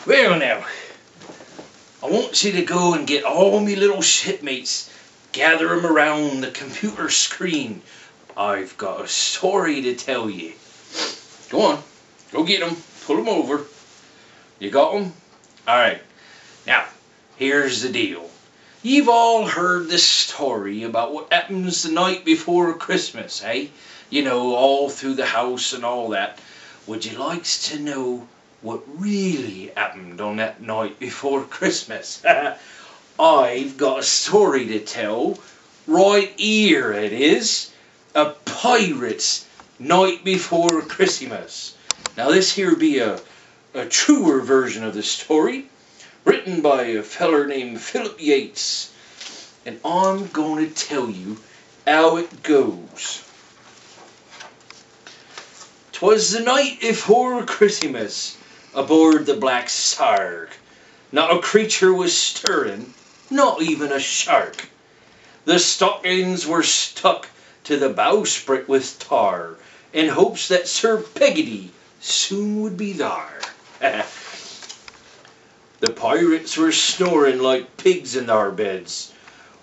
Well now, I want you to go and get all me little shipmates, gather 'em around the computer screen. I've got a story to tell you. Go on, go get 'em, pull 'em over. You got 'em? Alright, now, here's the deal. You've all heard the story about what happens the night before Christmas, eh? You know, all through the house and all that. Would you like to know what really happened on that night before Christmas? I've got a story to tell. Right here it is. A pirate's night before Christmas. Now this here be a truer version of the story, written by a feller named Philip Yates. And I'm going to tell you how it goes. 'Twas the night before Christmas, aboard the Black Sark. Not a creature was stirring, not even a shark. The stockings were stuck to the bowsprit with tar, in hopes that Sir Peggotty soon would be there. The pirates were snoring like pigs in their beds,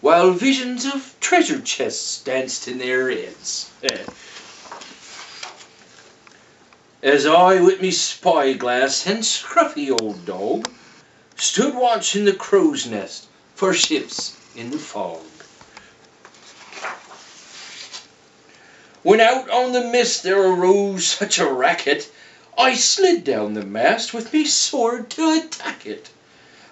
while visions of treasure chests danced in their heads. As I, with me spyglass and scruffy old dog, stood watching the crow's nest for ships in the fog. When out on the mist there arose such a racket, I slid down the mast with me sword to attack it.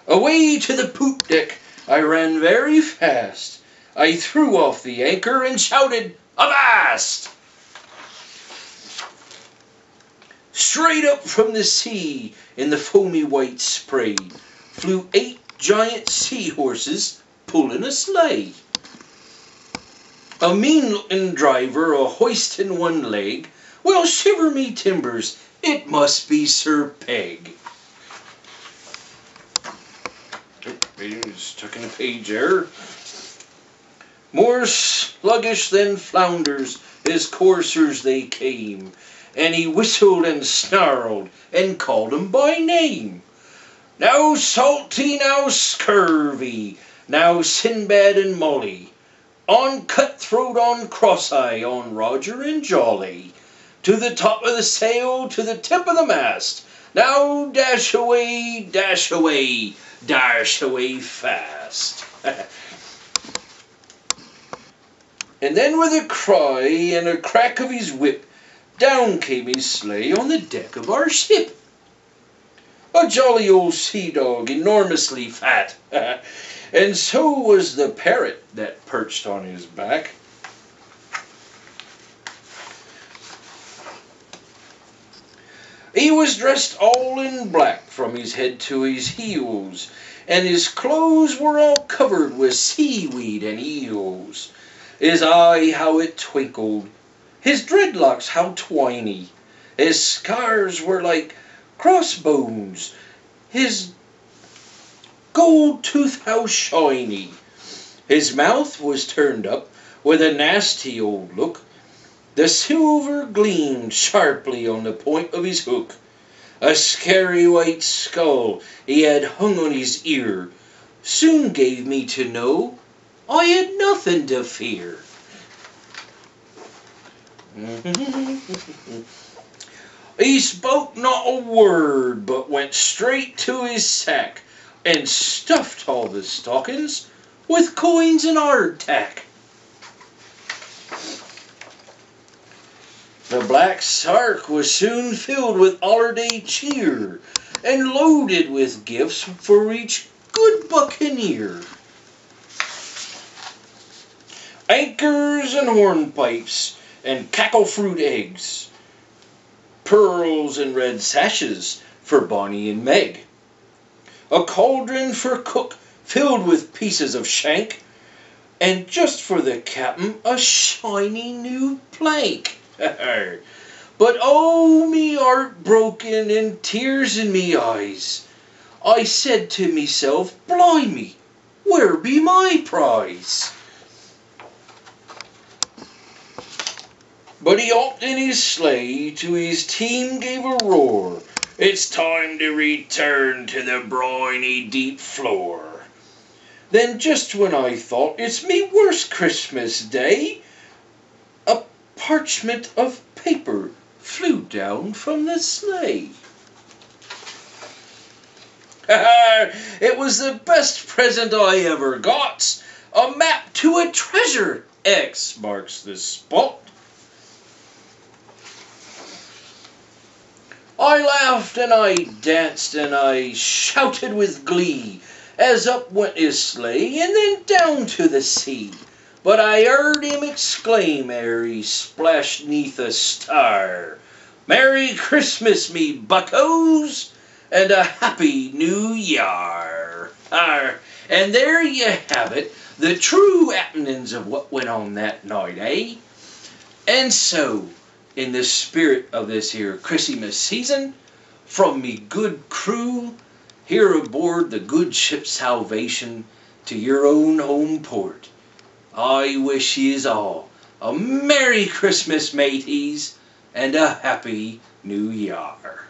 Away to the poop deck I ran very fast. I threw off the anchor and shouted, "Avast!" Straight up from the sea, in the foamy white spray, flew 8 giant seahorses pulling a sleigh. A mean-looking driver a-hoisting one leg. Well, shiver me timbers, it must be Sir Peg. Stuck in a page there. More sluggish than flounders, his coursers they came, and he whistled and snarled and called 'em by name. Now Salty, now Scurvy, now Sinbad and Molly, on Cutthroat, on Cross-Eye, on Roger and Jolly, to the top of the sail, to the tip of the mast. Now dash away, dash away, dash away fast. And then with a cry and a crack of his whip, down came his sleigh on the deck of our ship. A jolly old sea dog, enormously fat, and so was the parrot that perched on his back. He was dressed all in black from his head to his heels, and his clothes were all covered with seaweed and eels. His eye, how it twinkled, his dreadlocks how twiny, his scars were like crossbones, his gold tooth how shiny. His mouth was turned up with a nasty old look. The silver gleamed sharply on the point of his hook. A scary white skull he had hung on his ear soon gave me to know I had nothing to fear. He spoke not a word, but went straight to his sack and stuffed all the stockings with coins and hardtack. The Black Sark was soon filled with holiday cheer and loaded with gifts for each good buccaneer. Anchors and hornpipes and cackle fruit eggs, pearls and red sashes for Bonnie and Meg, a cauldron for cook filled with pieces of shank, and just for the captain a shiny new plank. But oh, me heart broken and tears in me eyes, I said to meself, blimey, where be my prize? But he hopped in his sleigh, to his team gave a roar, It's time to return to the briny deep floor. Then just when I thought it's me worst Christmas day, a parchment of paper flew down from the sleigh. It was the best present I ever got. A map to a treasure. X marks the spot. I laughed and I danced and I shouted with glee as up went his sleigh and then down to the sea. But I heard him exclaim ere he splashed 'neath a star, "Merry Christmas, me buckos, and a Happy New Year." And there you have it, the true happenings of what went on that night, eh? And so, in the spirit of this here Christmas season, from me good crew here aboard the good ship Salvation to your own home port, I wish yous all a Merry Christmas, mateys, and a Happy New Year.